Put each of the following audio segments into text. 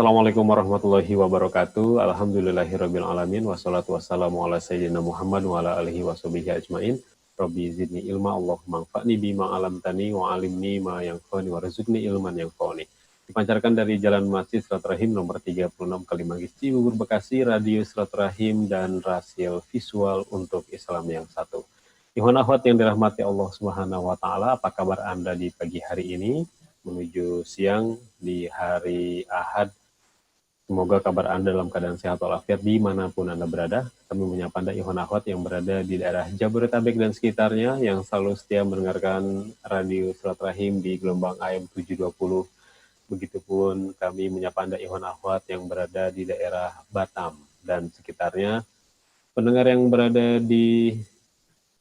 Assalamualaikum warahmatullahi wabarakatuh. Alhamdulillahirabbil alamin wassalatu wassalamu ala sayyidina Muhammad wa ala alihi washabihi ajmain. Rabbi zidni ilma Allahumma anfa'ni bima 'allamtani wa 'allimni ma yanfa'uni warzuqni ilman yanfa'uni. Dipancarkan dari Jalan Masjid Silaturahim nomor 36 Kalimangis Cibubur Bekasi, Radio Silaturahim dan Rasil Visual untuk Islam yang satu. Ikhwan akhwat yang dirahmati Allah Subhanahu wa taala, apa kabar Anda di pagi hari ini menuju siang di hari Ahad? Semoga kabar Anda dalam keadaan sehat walafiat dimanapun Anda berada. Kami menyapa Anda ikhwan akhwat yang berada di daerah Jabodetabek dan sekitarnya yang selalu setia mendengarkan Radio Silaturahim di gelombang AM 720. Begitupun kami menyapa Anda ikhwan akhwat yang berada di daerah Batam dan sekitarnya. Pendengar yang berada di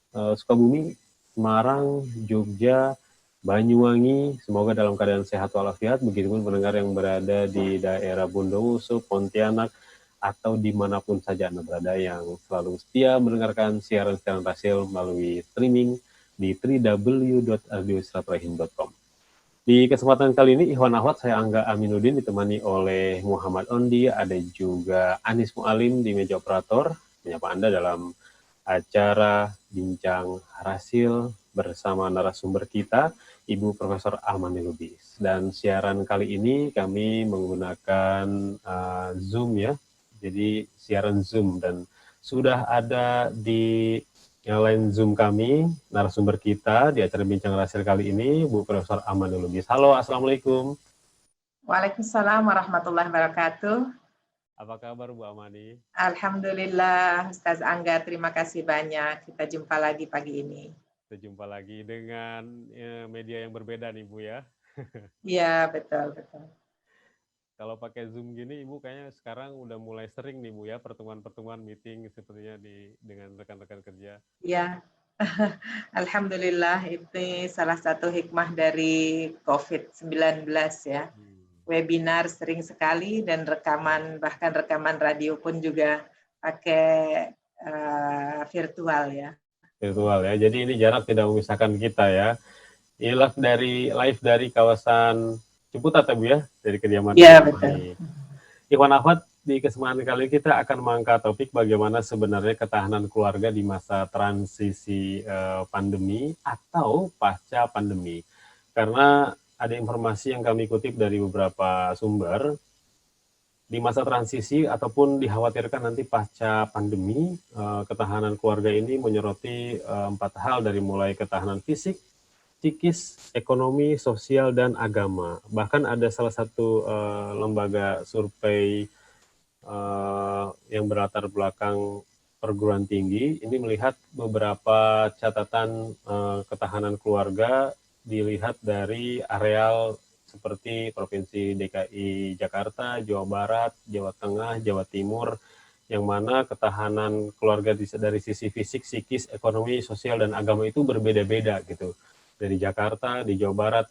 Sukabumi, Semarang, Jogja, Banyuwangi, semoga dalam keadaan sehat walafiat. Begitupun pendengar yang berada di daerah Bondowoso, Pontianak, atau dimanapun saja Anda berada yang selalu setia mendengarkan siaran-siaran Rasil melalui streaming di www.radiosilaturahim.com. Di kesempatan kali ini, Ikhwan Akhwat, saya Angga Aminuddin ditemani oleh Muhammad Ondi, ada juga Anis Mualim di meja operator, menyapa Anda dalam acara Bincang Rasil bersama narasumber kita, Ibu Profesor Amani Lubis. Dan siaran kali ini kami menggunakan Zoom ya, jadi siaran Zoom dan sudah ada di line Zoom kami narasumber kita di acara Bincang Rasil kali ini, Bu Profesor Amani Lubis. Halo, Assalamualaikum. Waalaikumsalam warahmatullahi wabarakatuh. Apa kabar Bu Amani? Alhamdulillah, Ustaz Angga, terima kasih banyak. Kita jumpa lagi pagi ini. Kita jumpa lagi dengan media yang berbeda nih Bu ya. Iya, betul. Kalau pakai Zoom gini, Ibu kayaknya sekarang udah mulai sering nih Bu ya, pertemuan-pertemuan meeting sepertinya dengan rekan-rekan kerja. Iya, Alhamdulillah itu salah satu hikmah dari COVID-19 ya. Webinar sering sekali dan bahkan rekaman radio pun juga pakai virtual ya. Virtual ya, jadi ini jarak tidak memisahkan kita ya. Ini live dari kawasan Ciputat ya Bu ya, dari kediaman. Iya, betul. Ikhwan akhwat, di kesempatan kali ini kita akan mengangkat topik bagaimana sebenarnya ketahanan keluarga di masa transisi pandemi atau pasca pandemi. Karena ada informasi yang kami kutip dari beberapa sumber, di masa transisi ataupun dikhawatirkan nanti pasca pandemi, ketahanan keluarga ini menyoroti 4 hal, dari mulai ketahanan fisik, psikis, ekonomi, sosial, dan agama. Bahkan ada salah satu lembaga survei yang berlatar belakang perguruan tinggi, ini melihat beberapa catatan ketahanan keluarga dilihat dari areal seperti Provinsi DKI Jakarta, Jawa Barat, Jawa Tengah, Jawa Timur, yang mana ketahanan keluarga dari sisi fisik, psikis, ekonomi, sosial, dan agama itu berbeda-beda gitu. Dari Jakarta, di Jawa Barat,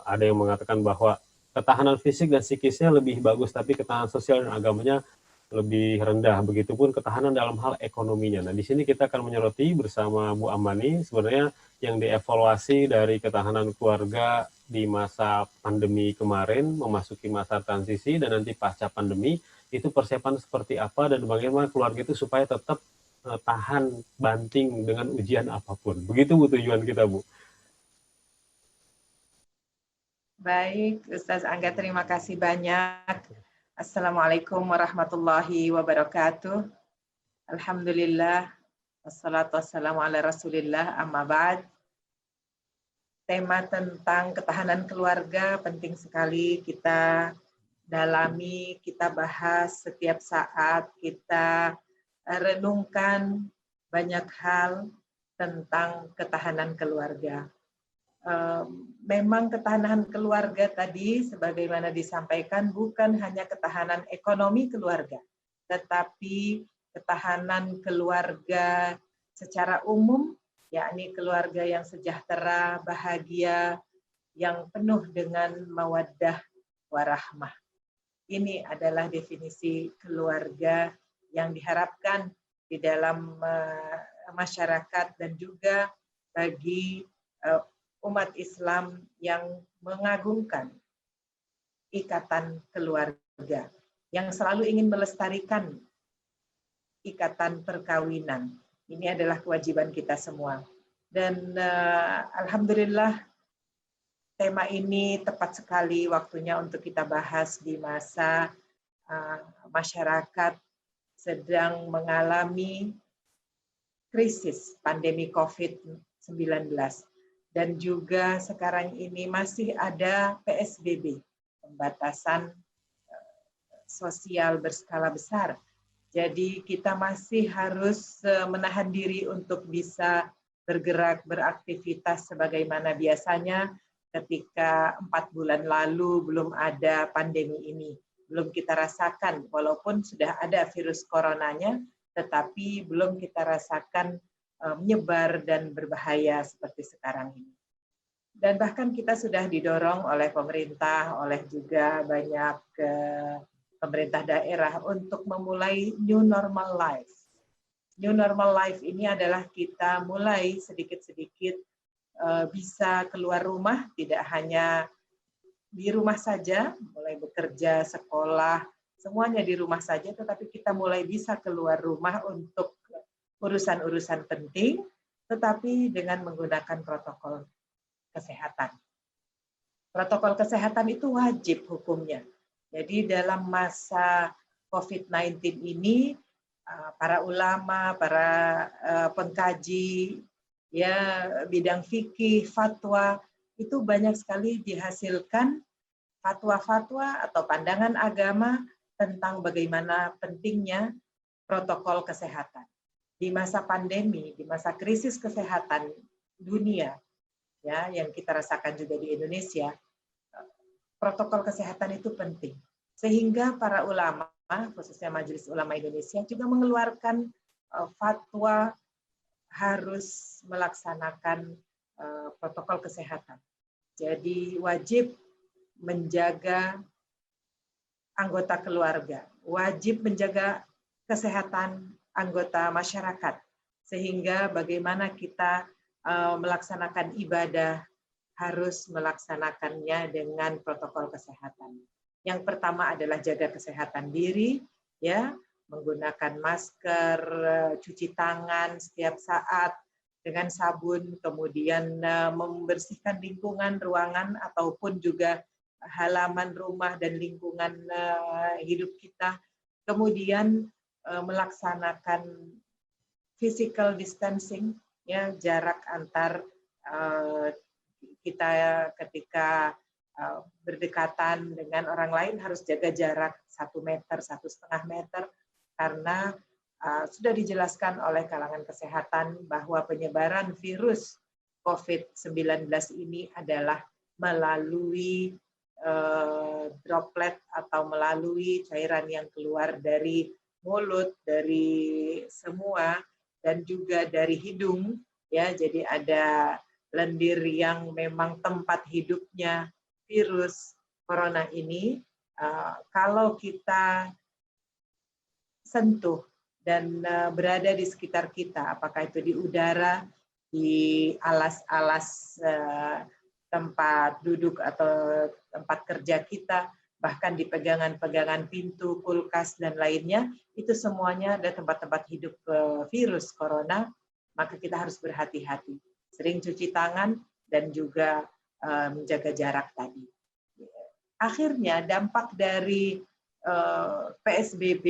ada yang mengatakan bahwa ketahanan fisik dan psikisnya lebih bagus, tapi ketahanan sosial dan agamanya lebih rendah. Begitupun ketahanan dalam hal ekonominya. Nah, di sini kita akan menyoroti bersama Bu Amani sebenarnya yang dievaluasi dari ketahanan keluarga di masa pandemi kemarin, memasuki masa transisi, dan nanti pasca pandemi, itu persiapan seperti apa dan bagaimana keluarga itu supaya tetap tahan banting dengan ujian apapun. Begitu Bu tujuan kita, Bu. Baik, Ustaz Angga, terima kasih banyak. Assalamualaikum warahmatullahi wabarakatuh. Alhamdulillah, wassalatu wassalamu ala rasulillah, amma ba'd. Tema tentang ketahanan keluarga penting sekali kita dalami, kita bahas setiap saat, kita renungkan banyak hal tentang ketahanan keluarga. Memang ketahanan keluarga tadi sebagaimana disampaikan bukan hanya ketahanan ekonomi keluarga, tetapi ketahanan keluarga secara umum, yakni keluarga yang sejahtera, bahagia, yang penuh dengan mawaddah warahmah. Ini adalah definisi keluarga yang diharapkan di dalam masyarakat dan juga bagi umat Islam yang mengagungkan ikatan keluarga. yang selalu ingin melestarikan ikatan perkawinan. Ini adalah kewajiban kita semua. Dan alhamdulillah tema ini tepat sekali waktunya untuk kita bahas di masa masyarakat sedang mengalami krisis pandemi COVID-19. Dan juga sekarang ini masih ada PSBB, pembatasan sosial berskala besar. Jadi kita masih harus menahan diri untuk bisa bergerak, beraktivitas sebagaimana biasanya ketika 4 bulan lalu belum ada pandemi ini. Belum kita rasakan, walaupun sudah ada virus coronanya, tetapi belum kita rasakan menyebar dan berbahaya seperti sekarang ini. Dan bahkan kita sudah didorong oleh pemerintah, oleh juga banyak pemerintah daerah untuk memulai new normal life. New normal life ini adalah kita mulai sedikit-sedikit bisa keluar rumah, tidak hanya di rumah saja, mulai bekerja, sekolah, semuanya di rumah saja, tetapi kita mulai bisa keluar rumah untuk urusan-urusan penting, tetapi dengan menggunakan protokol kesehatan. Protokol kesehatan itu wajib hukumnya. Jadi dalam masa COVID-19 ini, para ulama, para pengkaji, ya bidang fikih, fatwa, itu banyak sekali dihasilkan fatwa-fatwa atau pandangan agama tentang bagaimana pentingnya protokol kesehatan. Di masa pandemi, di masa krisis kesehatan dunia, ya yang kita rasakan juga di Indonesia, protokol kesehatan itu penting. Sehingga para ulama, khususnya Majelis Ulama Indonesia, juga mengeluarkan fatwa harus melaksanakan protokol kesehatan. Jadi wajib menjaga anggota keluarga, wajib menjaga kesehatan anggota masyarakat, sehingga bagaimana kita melaksanakan ibadah harus melaksanakannya dengan protokol kesehatan. Yang pertama adalah jaga kesehatan diri, ya, menggunakan masker, cuci tangan setiap saat dengan sabun, kemudian membersihkan lingkungan ruangan ataupun juga halaman rumah dan lingkungan hidup kita, kemudian melaksanakan physical distancing, ya jarak antar kita ketika berdekatan dengan orang lain harus jaga jarak 1 meter, 1,5 meter, karena sudah dijelaskan oleh kalangan kesehatan bahwa penyebaran virus COVID-19 ini adalah melalui droplet atau melalui cairan yang keluar dari mulut, dari semua, dan juga dari hidung, ya. Jadi ada lendir yang memang tempat hidupnya virus corona ini. Kalau kita sentuh dan berada di sekitar kita, apakah itu di udara, di alas-alas tempat duduk atau tempat kerja kita, bahkan di pegangan-pegangan pintu, kulkas, dan lainnya, itu semuanya ada tempat-tempat hidup virus corona, maka kita harus berhati-hati. Sering cuci tangan dan juga menjaga jarak tadi. Akhirnya dampak dari PSBB,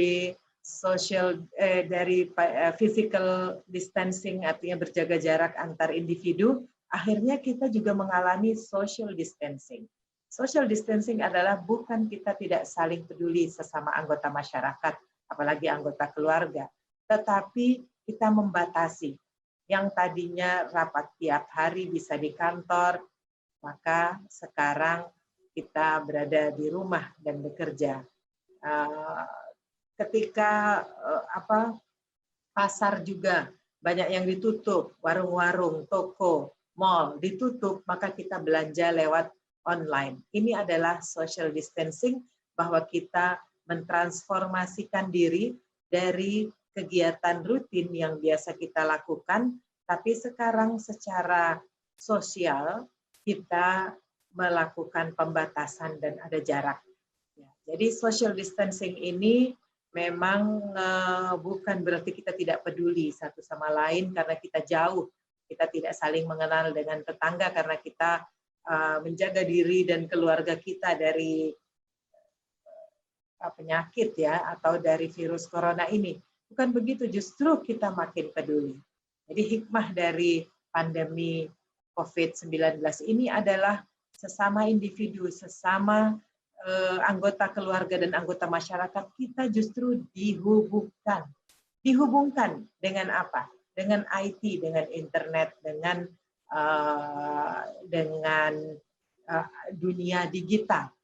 dari physical distancing, artinya berjaga jarak antar individu, akhirnya kita juga mengalami social distancing. Social distancing adalah bukan kita tidak saling peduli sesama anggota masyarakat, apalagi anggota keluarga, tetapi kita membatasi. Yang tadinya rapat tiap hari bisa di kantor, maka sekarang kita berada di rumah dan bekerja. Ketika pasar juga banyak yang ditutup, warung-warung, toko, mal ditutup, maka kita belanja lewat online. Ini adalah social distancing, bahwa kita mentransformasikan diri dari kegiatan rutin yang biasa kita lakukan, tapi sekarang secara sosial kita melakukan pembatasan dan ada jarak. Jadi social distancing ini memang bukan berarti kita tidak peduli satu sama lain karena kita jauh, kita tidak saling mengenal dengan tetangga karena kita menjaga diri dan keluarga kita dari penyakit ya atau dari virus corona ini. Bukan begitu, justru kita makin peduli. Jadi hikmah dari pandemi COVID-19 ini adalah sesama individu, sesama anggota keluarga dan anggota masyarakat, kita justru dihubungkan. Dihubungkan dengan apa? Dengan IT, dengan internet, dengan dunia digital.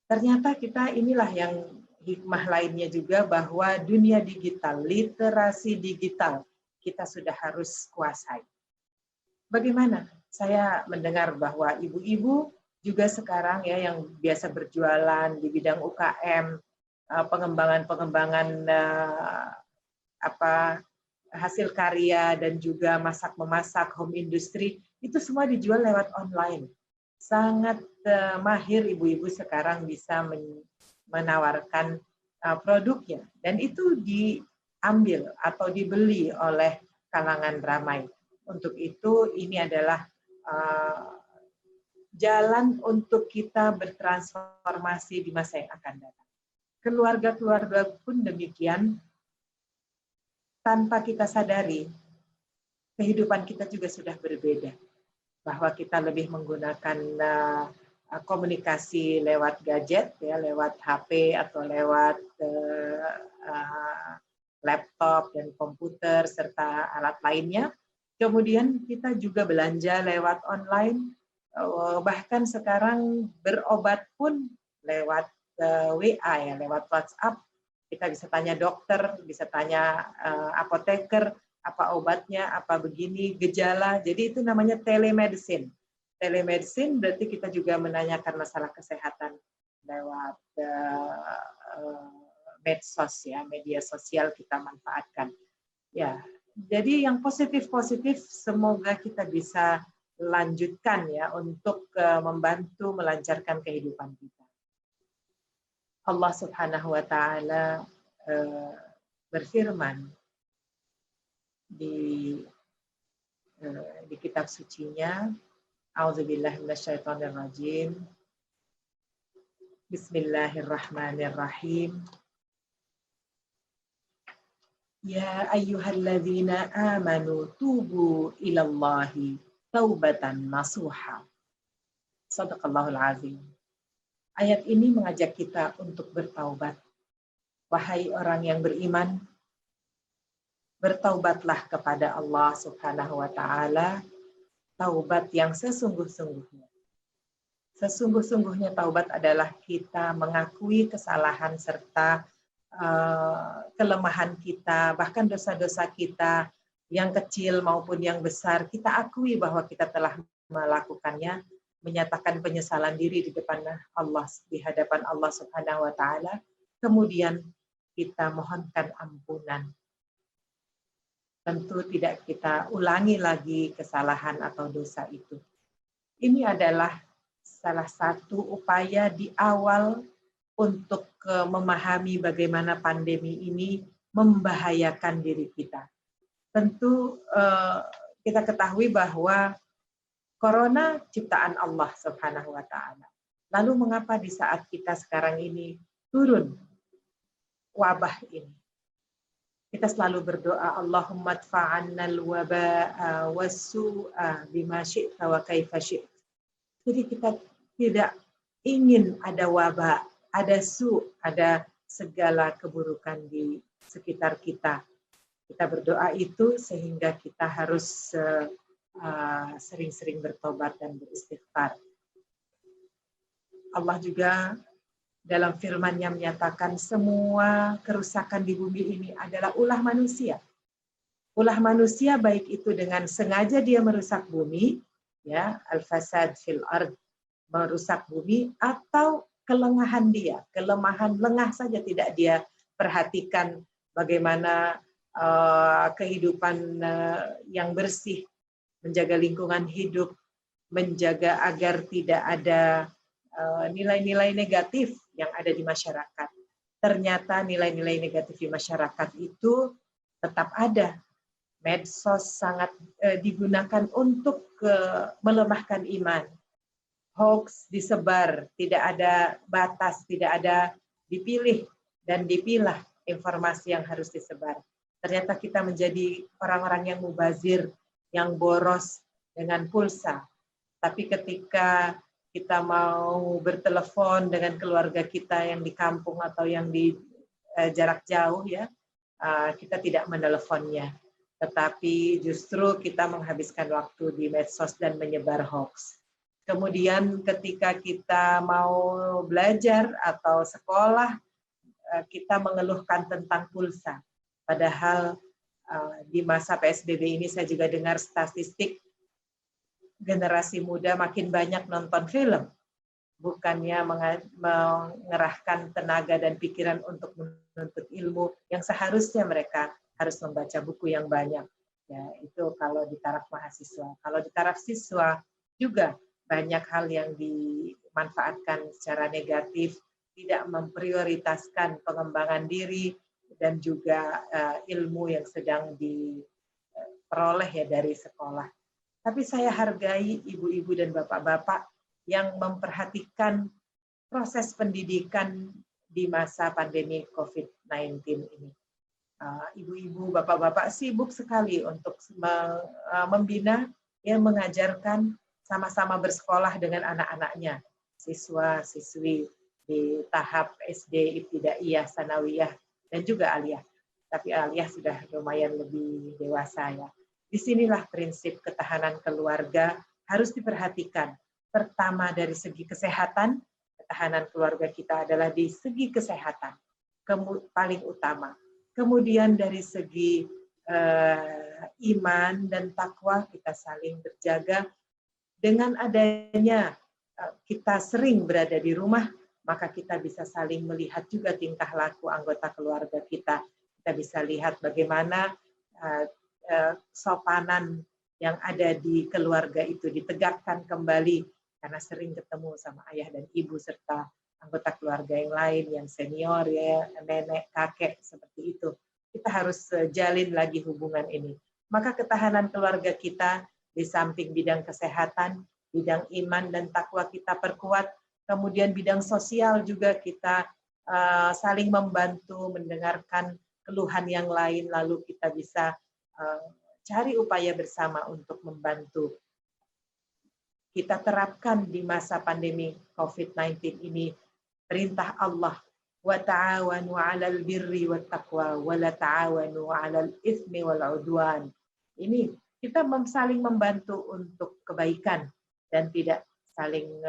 Ternyata kita inilah yang hikmah lainnya juga bahwa dunia digital, literasi digital, kita sudah harus kuasai. Bagaimana? Saya mendengar bahwa ibu-ibu juga sekarang ya yang biasa berjualan di bidang UKM, pengembangan hasil karya dan juga masak-memasak, home industry, itu semua dijual lewat online. Sangat mahir ibu-ibu sekarang bisa menawarkan produknya dan itu diambil atau dibeli oleh kalangan ramai. Untuk itu ini adalah jalan untuk kita bertransformasi di masa yang akan datang. Keluarga-keluarga pun demikian, tanpa kita sadari kehidupan kita juga sudah berbeda. Bahwa kita lebih menggunakan komunikasi lewat gadget, ya, lewat HP atau lewat laptop dan komputer serta alat lainnya. Kemudian kita juga belanja lewat online, bahkan sekarang berobat pun lewat WA, ya, lewat WhatsApp. Kita bisa tanya dokter, bisa tanya apoteker, apa obatnya, apa begini, gejala. Jadi itu namanya telemedicine. Telemedicine berarti kita juga menanyakan masalah kesehatan lewat medsos, ya, media sosial kita manfaatkan. Ya, jadi yang positif-positif semoga kita bisa lanjutkan ya untuk membantu melancarkan kehidupan kita. Allah Subhanahu wa taala berfirman di kitab sucinya, A'udzubillahi minasyaitonirrajim. Bismillahirrahmanirrahim. Ya ayyuhalladzina amanu tubu ilallahi taubatan nasuha. Shadaqallahul azim. Ayat ini mengajak kita untuk bertaubat. Wahai orang yang beriman, bertaubatlah kepada Allah Subhanahu wa taala, taubat yang sesungguh-sungguhnya. Sesungguh-sungguhnya taubat adalah kita mengakui kesalahan serta kelemahan kita, bahkan dosa-dosa kita yang kecil maupun yang besar, kita akui bahwa kita telah melakukannya, menyatakan penyesalan diri di depan Allah, di hadapan Allah Subhanahu wa taala, kemudian kita mohonkan ampunan. Tentu tidak kita ulangi lagi kesalahan atau dosa itu. Ini adalah salah satu upaya di awal untuk memahami bagaimana pandemi ini membahayakan diri kita. Tentu kita ketahui bahwa Corona ciptaan Allah Subhanahu wa taala. Lalu mengapa di saat kita sekarang ini turun wabah ini? Kita selalu berdoa, Allahumma dfa'annal waba'a wassu'a bima syi'ta wa kaifa syi'ta. Jadi kita tidak ingin ada wabah, ada ada segala keburukan di sekitar kita. Kita berdoa itu sehingga kita harus sering-sering bertobat dan beristighfar. Allah juga dalam firman-Nya menyatakan semua kerusakan di bumi ini adalah ulah manusia. Ulah manusia baik itu dengan sengaja dia merusak bumi, ya, al-fasad fil ard, merusak bumi, atau kelengahan dia, kelemahan lengah saja tidak dia perhatikan bagaimana kehidupan yang bersih, menjaga lingkungan hidup, menjaga agar tidak ada nilai-nilai negatif yang ada di masyarakat. Ternyata nilai-nilai negatif di masyarakat itu tetap ada. Medsos sangat digunakan untuk melemahkan iman. Hoax disebar, tidak ada batas, tidak ada dipilih dan dipilah informasi yang harus disebar. Ternyata kita menjadi orang-orang yang mubazir, yang boros dengan pulsa. Tapi ketika kita mau bertelepon dengan keluarga kita yang di kampung atau yang di jarak jauh, ya, kita tidak meneleponnya. Tetapi justru kita menghabiskan waktu di medsos dan menyebar hoax. Kemudian ketika kita mau belajar atau sekolah, kita mengeluhkan tentang pulsa. Padahal di masa PSBB ini saya juga dengar statistik generasi muda makin banyak nonton film, bukannya mengerahkan tenaga dan pikiran untuk menuntut ilmu yang seharusnya mereka harus membaca buku yang banyak. Ya, itu kalau di taraf mahasiswa. Kalau di taraf siswa juga banyak hal yang dimanfaatkan secara negatif, tidak memprioritaskan pengembangan diri dan juga ilmu yang sedang diperoleh ya dari sekolah. Tapi saya hargai ibu-ibu dan bapak-bapak yang memperhatikan proses pendidikan di masa pandemi COVID-19 ini. Ibu-ibu, bapak-bapak sibuk sekali untuk membina, ya, mengajarkan, sama-sama bersekolah dengan anak-anaknya, siswa-siswi di tahap SD, ibtidaiyah, sanawiyah, dan juga aliyah. Tapi aliyah sudah lumayan lebih dewasa, ya. Disinilah prinsip ketahanan keluarga harus diperhatikan. Pertama dari segi kesehatan, ketahanan keluarga kita adalah di segi kesehatan, paling utama. Kemudian dari segi iman dan takwa, kita saling berjaga. Dengan adanya kita sering berada di rumah, maka kita bisa saling melihat juga tingkah laku anggota keluarga kita. Kita bisa lihat bagaimana sopanan yang ada di keluarga itu ditegakkan kembali karena sering ketemu sama ayah dan ibu serta anggota keluarga yang lain yang senior, ya, nenek, kakek, seperti itu. Kita harus jalin lagi hubungan ini. Maka ketahanan keluarga kita di samping bidang kesehatan, bidang iman dan takwa kita perkuat, kemudian bidang sosial juga kita saling membantu, mendengarkan keluhan yang lain, lalu kita bisa cari upaya bersama untuk membantu. Kita terapkan di masa pandemi COVID-19 ini perintah Allah, wa ta'awanu 'alal birri wat taqwa wa la ta'awanu 'alal itsmi wal 'udwan. Ini kita saling membantu untuk kebaikan dan tidak saling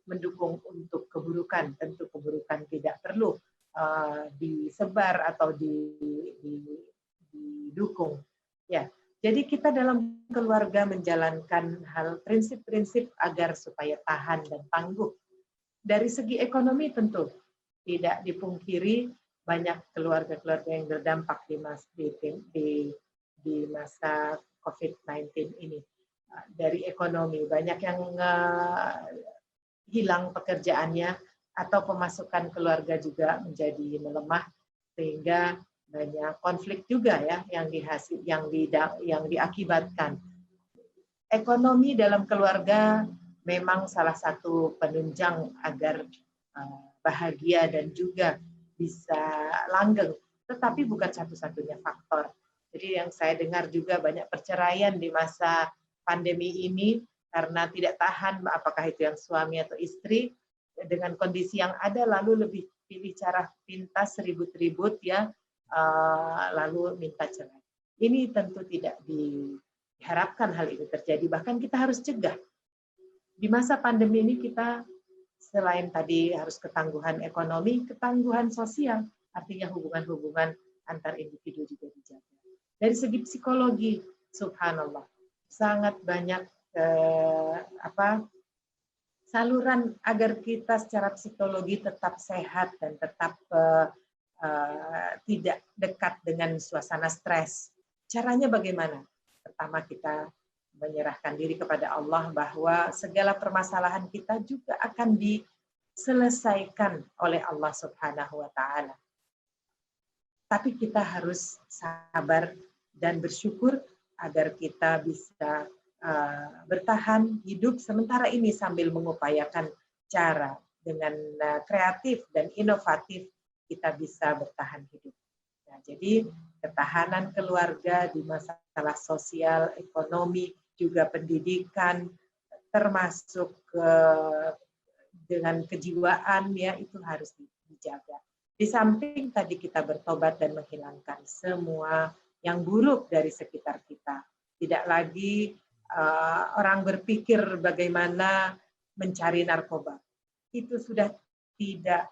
mendukung untuk keburukan. Tentu keburukan tidak perlu disebar atau didukung. Ya, jadi kita dalam keluarga menjalankan hal prinsip-prinsip agar supaya tahan dan tangguh. Dari segi ekonomi tentu tidak dipungkiri banyak keluarga-keluarga yang berdampak di masa COVID-19 ini. Dari ekonomi banyak yang hilang pekerjaannya atau pemasukan keluarga juga menjadi melemah sehingga banyak konflik juga, ya, yang diakibatkan. Ekonomi dalam keluarga memang salah satu penunjang agar bahagia dan juga bisa langgeng, tetapi bukan satu-satunya faktor. Jadi yang saya dengar juga banyak perceraian di masa pandemi ini karena tidak tahan, apakah itu yang suami atau istri, dengan kondisi yang ada lalu lebih pilih cara pintas, ribut-ribut, ya, lalu minta cerai. Ini tentu tidak diharapkan hal ini terjadi, bahkan kita harus cegah. Di masa pandemi ini kita selain tadi harus ketangguhan ekonomi, ketangguhan sosial, artinya hubungan-hubungan antar individu juga dijaga. Dari segi psikologi, subhanallah, sangat banyak saluran agar kita secara psikologi tetap sehat dan tetap tidak dekat dengan suasana stres. Caranya bagaimana? Pertama, kita menyerahkan diri kepada Allah bahwa segala permasalahan kita juga akan selesaikan oleh Allah Subhanahu wa taala. Tapi kita harus sabar dan bersyukur agar kita bisa bertahan hidup sementara ini sambil mengupayakan cara dengan kreatif dan inovatif kita bisa bertahan hidup. Nah, jadi ketahanan keluarga di masalah sosial, ekonomi, juga pendidikan, termasuk dengan kejiwaan ya itu harus dijaga. Di samping tadi kita bertobat dan menghilangkan semua yang buruk dari sekitar kita. Tidak lagi orang berpikir bagaimana mencari narkoba. Itu sudah tidak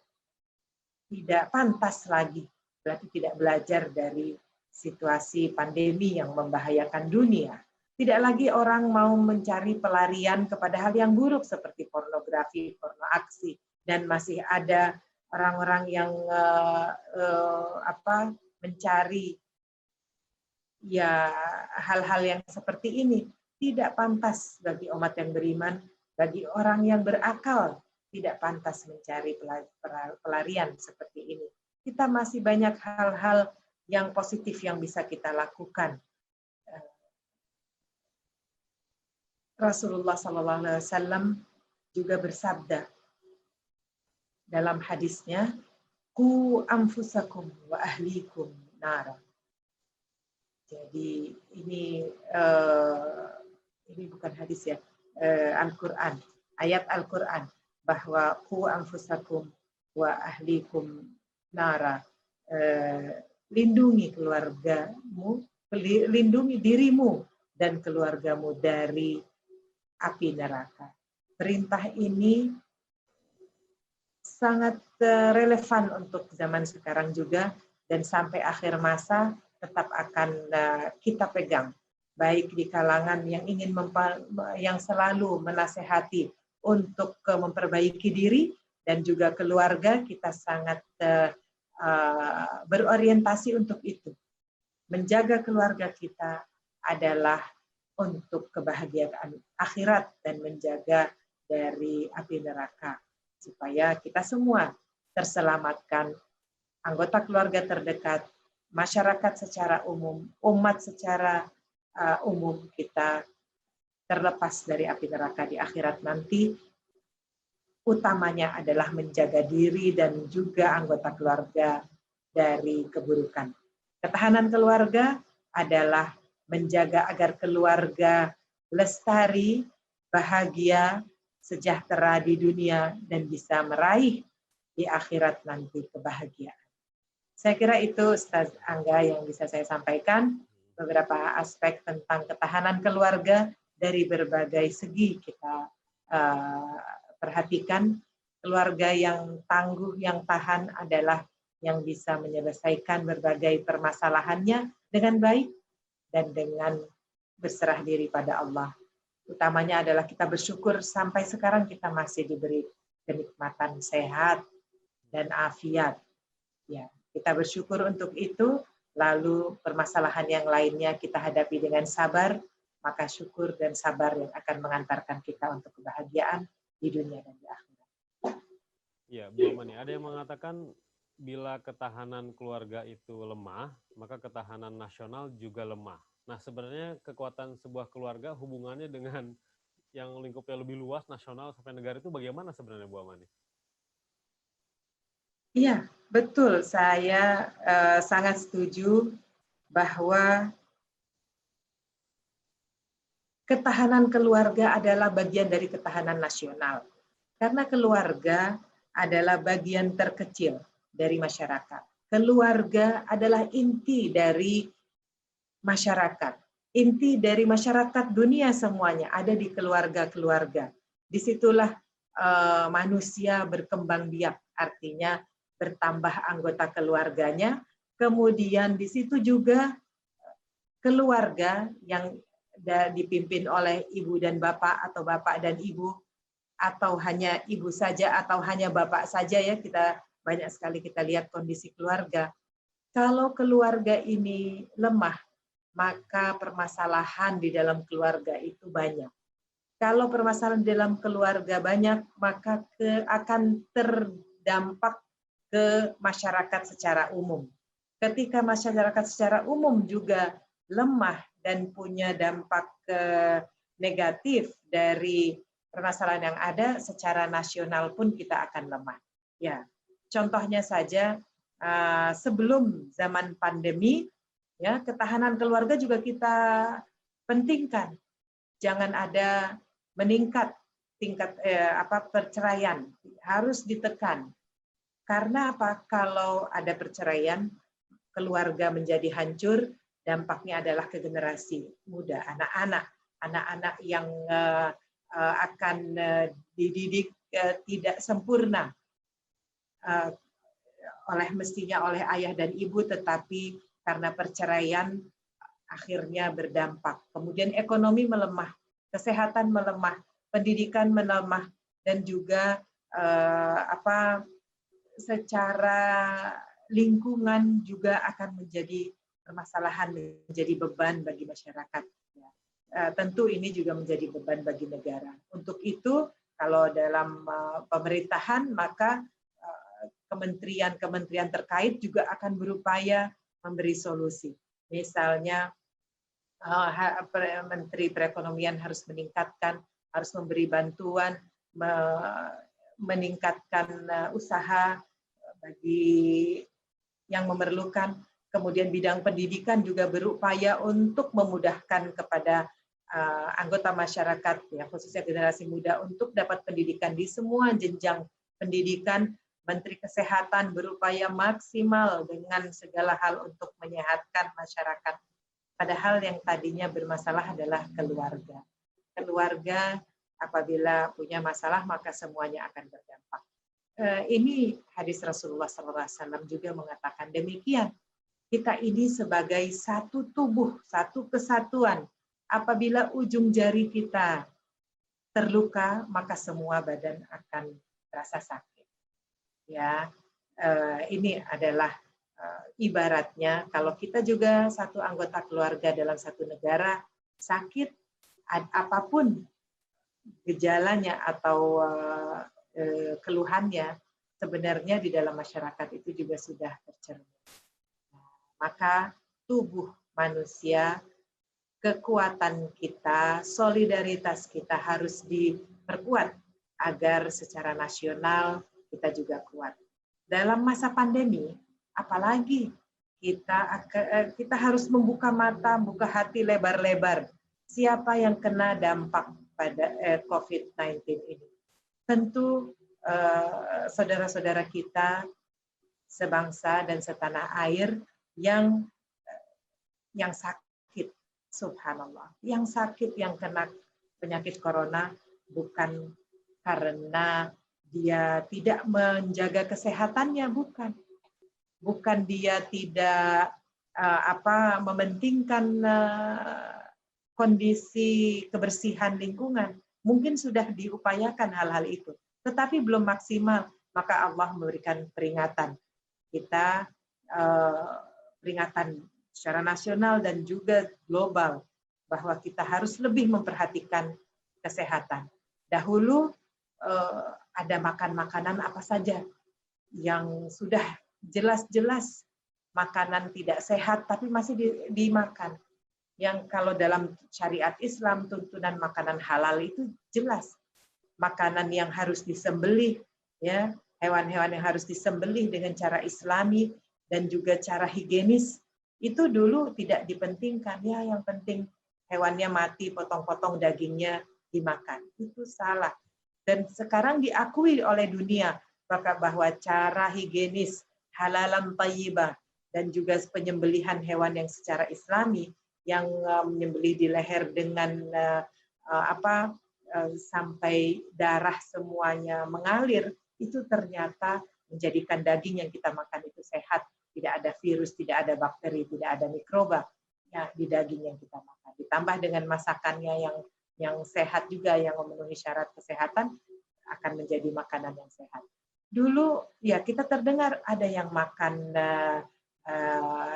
pantas lagi. Berarti tidak belajar dari situasi pandemi yang membahayakan dunia. Tidak lagi orang mau mencari pelarian kepada hal yang buruk seperti pornografi, pornoaksi, dan masih ada orang-orang yang mencari ya hal-hal yang seperti ini. Tidak pantas bagi umat yang beriman, bagi orang yang berakal, tidak pantas mencari pelarian seperti ini. Kita masih banyak hal-hal yang positif yang bisa kita lakukan. Rasulullah SAW juga bersabda dalam hadisnya, "Qu anfusakum wa ahlikum nara." Jadi ini bukan hadis ya, Al-Quran, ayat Al-Quran bahwa "Qu anfusakum wa ahlikum nara." Lindungi keluargamu, lindungi dirimu dan keluargamu dari api neraka. Perintah ini sangat relevan untuk zaman sekarang juga dan sampai akhir masa tetap akan kita pegang. Baik di kalangan yang ingin yang selalu menasehati untuk memperbaiki diri dan juga keluarga kita sangat berorientasi untuk itu. Menjaga keluarga kita adalah untuk kebahagiaan akhirat dan menjaga dari api neraka supaya kita semua terselamatkan, anggota keluarga terdekat, masyarakat secara umum, umat secara umum kita terlepas dari api neraka di akhirat nanti. Utamanya adalah menjaga diri dan juga anggota keluarga dari keburukan. Ketahanan keluarga adalah menjaga agar keluarga lestari, bahagia, sejahtera di dunia, dan bisa meraih di akhirat nanti kebahagiaan. Saya kira itu Ustaz Angga yang bisa saya sampaikan, beberapa aspek tentang ketahanan keluarga dari berbagai segi kita perhatikan. Keluarga yang tangguh, yang tahan adalah yang bisa menyelesaikan berbagai permasalahannya dengan baik dan dengan berserah diri pada Allah. Utamanya adalah kita bersyukur sampai sekarang kita masih diberi kenikmatan sehat dan afiat. Ya, kita bersyukur untuk itu, lalu permasalahan yang lainnya kita hadapi dengan sabar, maka syukur dan sabar yang akan mengantarkan kita untuk kebahagiaan di dunia dan di akhirat. Ya, Bu Amani, ada yang mengatakan bila ketahanan keluarga itu lemah, maka ketahanan nasional juga lemah. Nah, sebenarnya kekuatan sebuah keluarga hubungannya dengan yang lingkupnya lebih luas, nasional sampai negara itu bagaimana sebenarnya, Bu Amani? Iya, betul. Saya sangat setuju bahwa ketahanan keluarga adalah bagian dari ketahanan nasional. Karena keluarga adalah bagian terkecil dari masyarakat. Keluarga adalah inti dari masyarakat. Inti dari masyarakat dunia semuanya ada di keluarga-keluarga. Disitulah manusia berkembang biak, artinya bertambah anggota keluarganya. Kemudian di situ juga keluarga yang dipimpin oleh ibu dan bapak atau bapak dan ibu, atau hanya ibu saja atau hanya bapak saja ya, kita banyak sekali kita lihat kondisi keluarga. Kalau keluarga ini lemah, maka permasalahan di dalam keluarga itu banyak. Kalau permasalahan dalam keluarga banyak, maka akan terdampak ke masyarakat secara umum. Ketika masyarakat secara umum juga lemah dan punya dampak negatif dari permasalahan yang ada, secara nasional pun kita akan lemah. Ya, contohnya saja sebelum zaman pandemi, ya ketahanan keluarga juga kita pentingkan. Jangan ada meningkat tingkat perceraian, harus ditekan. Karena apa? Kalau ada perceraian, keluarga menjadi hancur, dampaknya adalah ke generasi muda, anak-anak yang akan dididik tidak sempurna mestinya oleh ayah dan ibu, tetapi karena perceraian akhirnya berdampak. Kemudian ekonomi melemah, kesehatan melemah, pendidikan melemah, dan juga secara lingkungan juga akan menjadi permasalahan, menjadi beban bagi masyarakat. Tentu ini juga menjadi beban bagi negara. Untuk itu, kalau dalam pemerintahan, maka kementerian-kementerian terkait juga akan berupaya memberi solusi. Misalnya, Menteri Perekonomian harus meningkatkan, harus memberi bantuan, meningkatkan usaha bagi yang memerlukan. Kemudian bidang pendidikan juga berupaya untuk memudahkan kepada anggota masyarakat, ya, khususnya generasi muda, untuk dapat pendidikan di semua jenjang pendidikan. Menteri Kesehatan berupaya maksimal dengan segala hal untuk menyehatkan masyarakat. Padahal yang tadinya bermasalah adalah keluarga. Keluarga apabila punya masalah maka semuanya akan berdampak. Ini hadis Rasulullah SAW juga mengatakan demikian. Kita ini sebagai satu tubuh, satu kesatuan. Apabila ujung jari kita terluka, maka semua badan akan terasa sakit. Ya, ini adalah ibaratnya kalau kita juga satu anggota keluarga dalam satu negara sakit, apapun gejalanya atau keluhannya, sebenarnya di dalam masyarakat itu juga sudah tercermin. Maka tubuh manusia, kekuatan kita, solidaritas kita harus diperkuat agar secara nasional kita juga kuat. Dalam masa pandemi, apalagi kita harus membuka mata, buka hati lebar-lebar. Siapa yang kena dampak pada COVID-19 ini? Tentu saudara-saudara kita sebangsa dan setanah air yang sakit, subhanallah. Yang sakit, yang kena penyakit corona bukan karena dia tidak menjaga kesehatannya, bukan dia tidak mementingkan kondisi kebersihan lingkungan. Mungkin sudah diupayakan hal-hal itu, tetapi belum maksimal, maka Allah memberikan peringatan. Kita peringatan secara nasional dan juga global bahwa kita harus lebih memperhatikan kesehatan. Dahulu ada makan-makanan apa saja yang sudah jelas-jelas makanan tidak sehat tapi masih dimakan. Yang kalau dalam syariat Islam tuntunan makanan halal itu jelas. Makanan yang harus disembelih, ya, hewan-hewan yang harus disembelih dengan cara Islami dan juga cara higienis itu dulu tidak dipentingkan. Ya, yang penting hewannya mati, potong-potong dagingnya dimakan. Itu salah. Dan sekarang diakui oleh dunia bahwa cara higienis halalan thayyibah dan juga penyembelihan hewan yang secara Islami yang menyembelih di leher dengan sampai darah semuanya mengalir, itu ternyata menjadikan daging yang kita makan itu sehat, tidak ada virus, tidak ada bakteri, tidak ada mikroba ya di daging yang kita makan. Ditambah dengan masakannya yang sehat juga, yang memenuhi syarat kesehatan, akan menjadi makanan yang sehat. Dulu ya kita terdengar ada yang makan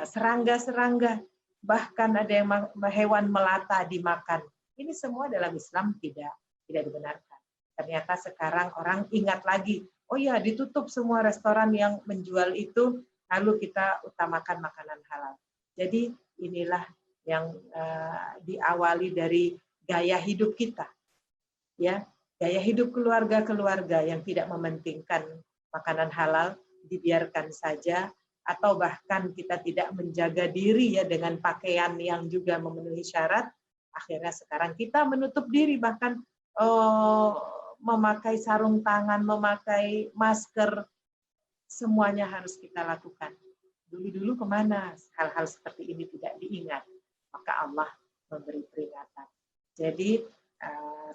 serangga-serangga, bahkan ada yang hewan melata dimakan. Ini semua dalam Islam tidak tidak dibenarkan. Ternyata sekarang orang ingat lagi, oh ya ditutup semua restoran yang menjual itu, lalu kita utamakan makanan halal. Jadi inilah yang diawali dari gaya hidup kita, ya, gaya hidup keluarga-keluarga yang tidak mementingkan makanan halal, dibiarkan saja, atau bahkan kita tidak menjaga diri ya dengan pakaian yang juga memenuhi syarat. Akhirnya sekarang kita menutup diri, bahkan memakai sarung tangan, memakai masker, semuanya harus kita lakukan. Dulu-dulu kemana hal-hal seperti ini tidak diingat, maka Allah memberi peringatan. Jadi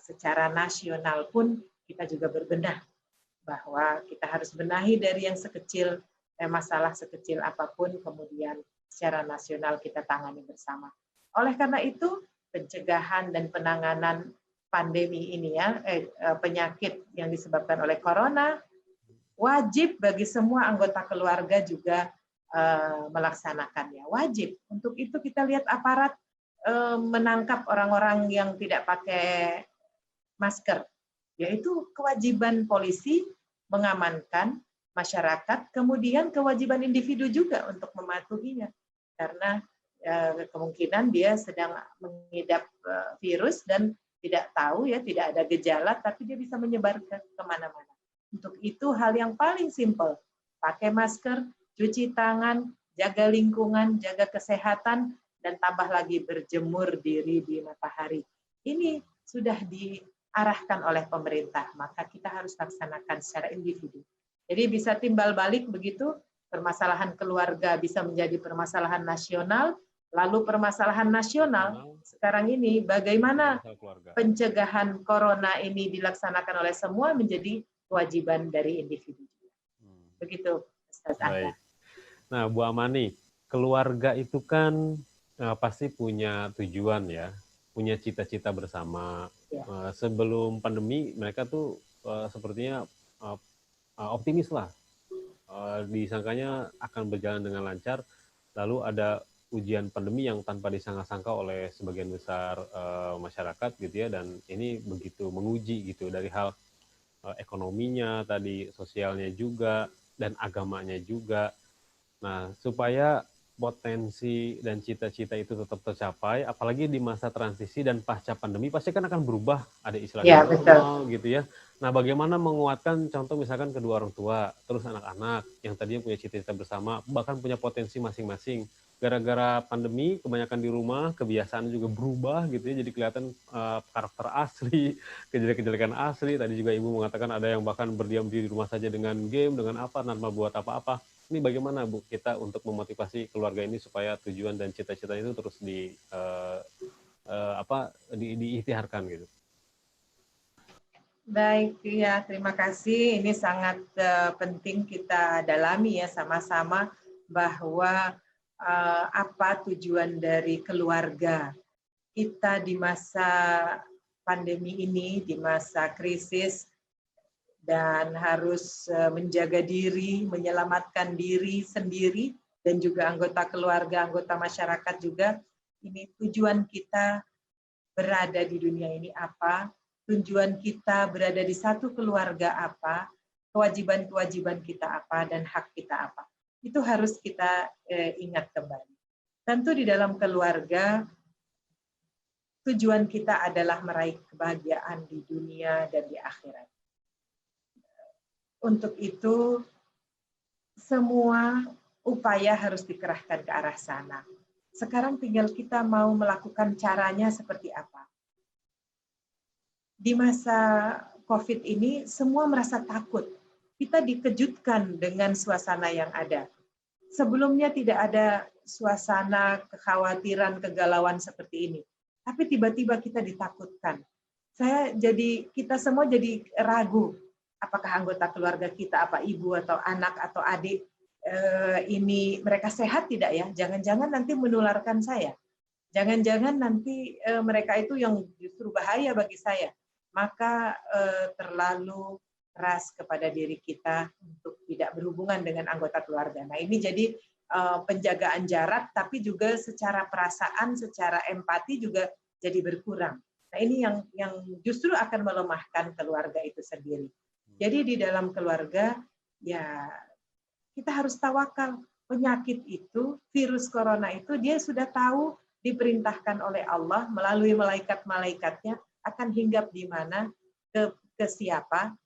secara nasional pun kita juga berbenah bahwa kita harus benahi dari yang sekecil, masalah sekecil apapun, kemudian secara nasional kita tangani bersama. Oleh karena itu, pencegahan dan penanganan pandemi ini ya, penyakit yang disebabkan oleh corona, wajib bagi semua anggota keluarga juga melaksanakannya. Wajib. Untuk itu kita lihat aparat menangkap orang-orang yang tidak pakai masker. Yaitu kewajiban polisi mengamankan masyarakat, kemudian kewajiban individu juga untuk mematuhinya. Karena kemungkinan dia sedang mengidap virus dan tidak tahu ya, tidak ada gejala, tapi dia bisa menyebar kemana-mana. Untuk itu hal yang paling simpel, pakai masker, cuci tangan, jaga lingkungan, jaga kesehatan, dan tambah lagi berjemur diri di matahari. Ini sudah diarahkan oleh pemerintah, maka kita harus laksanakan secara individu. Jadi bisa timbal balik begitu, permasalahan keluarga bisa menjadi permasalahan nasional, lalu permasalahan nasional sekarang ini bagaimana pencegahan corona ini dilaksanakan oleh semua menjadi kewajiban dari individu. Begitu, Ustaz Anda. Nah, Bu Amani, keluarga itu kan pasti punya tujuan ya, punya cita-cita bersama. Ya. Sebelum pandemi mereka tuh sepertinya optimis lah, disangkanya akan berjalan dengan lancar. Lalu ada ujian pandemi yang tanpa disangka-sangka oleh sebagian besar masyarakat gitu ya, dan ini begitu menguji gitu dari hal ekonominya tadi, sosialnya juga, dan agamanya juga. Nah, supaya potensi dan cita-cita itu tetap tercapai, apalagi di masa transisi dan pasca pandemi, pasti kan akan berubah, ada istilahnya normal gitu ya. Nah, bagaimana menguatkan contoh misalkan kedua orang tua, terus anak-anak yang tadinya punya cita-cita bersama, bahkan punya potensi masing-masing. Gara-gara pandemi, kebanyakan di rumah, kebiasaan juga berubah gitu ya, jadi kelihatan karakter asli, kejelekan asli. Tadi juga Ibu mengatakan ada yang bahkan berdiam diri di rumah saja dengan game, dengan apa, tanpa buat apa-apa. Ini bagaimana Bu kita untuk memotivasi keluarga ini supaya tujuan dan cita-cita itu terus diikhtiarkan gitu. Baik, ya terima kasih. Ini sangat penting kita dalami ya sama-sama bahwa apa tujuan dari keluarga kita di masa pandemi ini, di masa krisis, dan harus menjaga diri, menyelamatkan diri sendiri, dan juga anggota keluarga, anggota masyarakat juga. Ini tujuan kita berada di dunia ini apa, tujuan kita berada di satu keluarga apa, kewajiban-kewajiban kita apa, dan hak kita apa. Itu harus kita ingat kembali. Tentu di dalam keluarga, tujuan kita adalah meraih kebahagiaan di dunia dan di akhirat. Untuk itu, semua upaya harus dikerahkan ke arah sana. Sekarang tinggal kita mau melakukan caranya seperti apa. Di masa COVID ini, semua merasa takut. Kita dikejutkan dengan suasana yang ada. Sebelumnya tidak ada suasana kekhawatiran, kegalauan seperti ini. Tapi tiba-tiba kita ditakutkan. Kita semua jadi ragu. Apakah anggota keluarga kita, apa ibu atau anak atau adik, ini mereka sehat tidak ya? Jangan-jangan nanti menularkan saya. Jangan-jangan nanti mereka itu yang justru bahaya bagi saya. Maka terlalu keras kepada diri kita untuk tidak berhubungan dengan anggota keluarga. Nah, ini jadi penjagaan jarak, tapi juga secara perasaan, secara empati juga jadi berkurang. Nah, ini yang justru akan melemahkan keluarga itu sendiri. Jadi di dalam keluarga, ya kita harus tawakal. Penyakit itu, virus corona itu, dia sudah tahu diperintahkan oleh Allah melalui malaikat-malaikatnya akan hinggap di mana, ke siapa,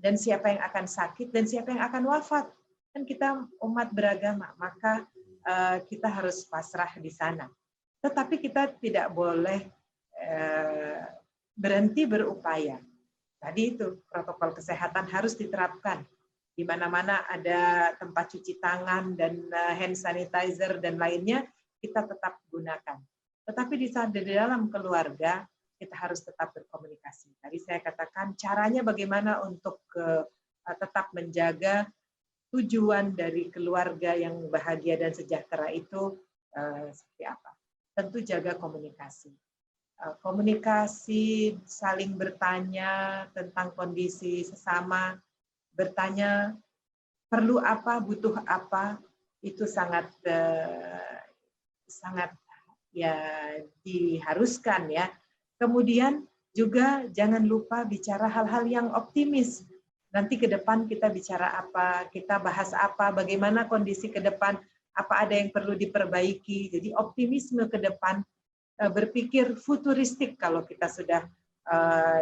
dan siapa yang akan sakit, dan siapa yang akan wafat. Kan kita umat beragama, maka kita harus pasrah di sana. Tetapi kita tidak boleh berhenti berupaya. Tadi itu, protokol kesehatan harus diterapkan. Di mana-mana ada tempat cuci tangan dan hand sanitizer dan lainnya, kita tetap gunakan. Tetapi di dalam keluarga, kita harus tetap berkomunikasi. Tadi saya katakan caranya bagaimana untuk tetap menjaga tujuan dari keluarga yang bahagia dan sejahtera itu seperti apa. Tentu jaga komunikasi. Komunikasi, saling bertanya tentang kondisi sesama, bertanya perlu apa, butuh apa, itu sangat ya diharuskan ya. Kemudian juga jangan lupa bicara hal-hal yang optimis. Nanti ke depan kita bicara apa, kita bahas apa, bagaimana kondisi ke depan, apa ada yang perlu diperbaiki. Jadi optimisme ke depan, berpikir futuristik kalau kita sudah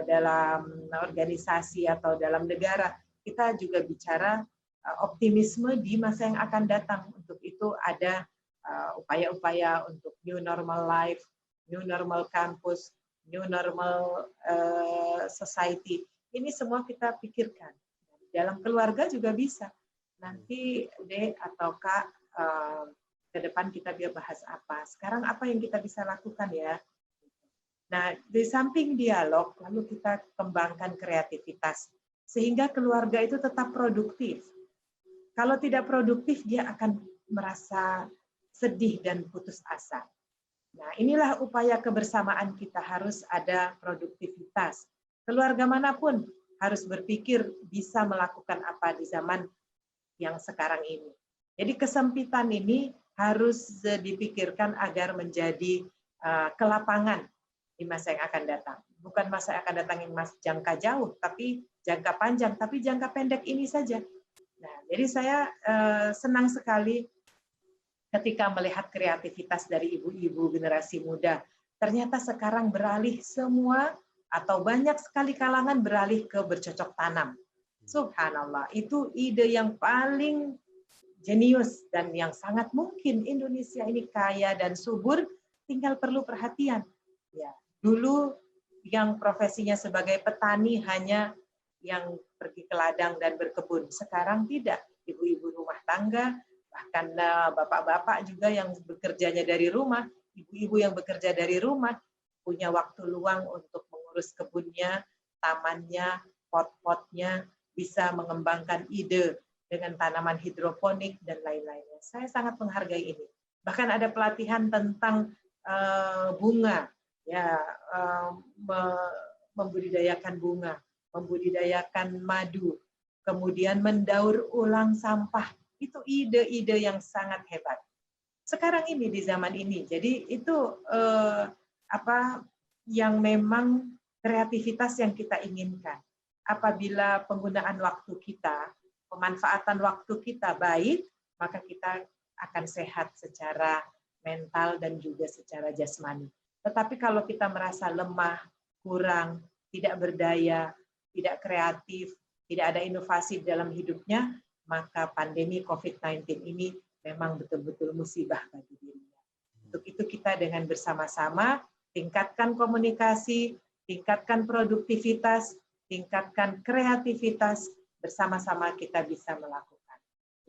dalam organisasi atau dalam negara. Kita juga bicara optimisme di masa yang akan datang. Untuk itu ada upaya-upaya untuk new normal life, new normal campus, new normal society. Ini semua kita pikirkan. Dalam keluarga juga bisa. Nanti Dek atau Kak, ke depan kita bisa bahas apa. Sekarang apa yang kita bisa lakukan ya? Nah, di samping dialog, lalu kita kembangkan kreativitas. Sehingga keluarga itu tetap produktif. Kalau tidak produktif, dia akan merasa sedih dan putus asa. Nah, inilah upaya kebersamaan kita, harus ada produktivitas. Keluarga manapun harus berpikir bisa melakukan apa di zaman yang sekarang ini. Jadi kesempitan ini harus dipikirkan agar menjadi kelapangan di masa yang akan datang. Bukan masa yang akan datang yang jangka jauh, tapi jangka panjang, tapi jangka pendek ini saja. Nah, jadi saya senang sekali ketika melihat kreativitas dari ibu-ibu generasi muda. Ternyata sekarang beralih semua atau banyak sekali kalangan beralih ke bercocok tanam. Subhanallah, itu ide yang paling jenius dan yang sangat mungkin. Indonesia ini kaya dan subur, tinggal perlu perhatian. Ya, dulu yang profesinya sebagai petani hanya yang pergi ke ladang dan berkebun. Sekarang tidak, ibu-ibu rumah tangga, bahkan bapak-bapak juga yang bekerjanya dari rumah, ibu-ibu yang bekerja dari rumah, punya waktu luang untuk mengurus kebunnya, tamannya, pot-potnya, bisa mengembangkan ide dengan tanaman hidroponik dan lain-lainnya. Saya sangat menghargai ini. Bahkan ada pelatihan tentang bunga, ya, membudidayakan bunga, membudidayakan madu, kemudian mendaur ulang sampah. Itu ide-ide yang sangat hebat. Sekarang ini di zaman ini, jadi itu apa yang memang kreativitas yang kita inginkan. Apabila penggunaan waktu kita, pemanfaatan waktu kita baik, maka kita akan sehat secara mental dan juga secara jasmani. Tetapi kalau kita merasa lemah, kurang, tidak berdaya, tidak kreatif, tidak ada inovasi dalam hidupnya, maka pandemi COVID-19 ini memang betul-betul musibah bagi dirinya. Untuk itu kita dengan bersama-sama tingkatkan komunikasi, tingkatkan produktivitas, tingkatkan kreativitas, bersama-sama kita bisa melakukan.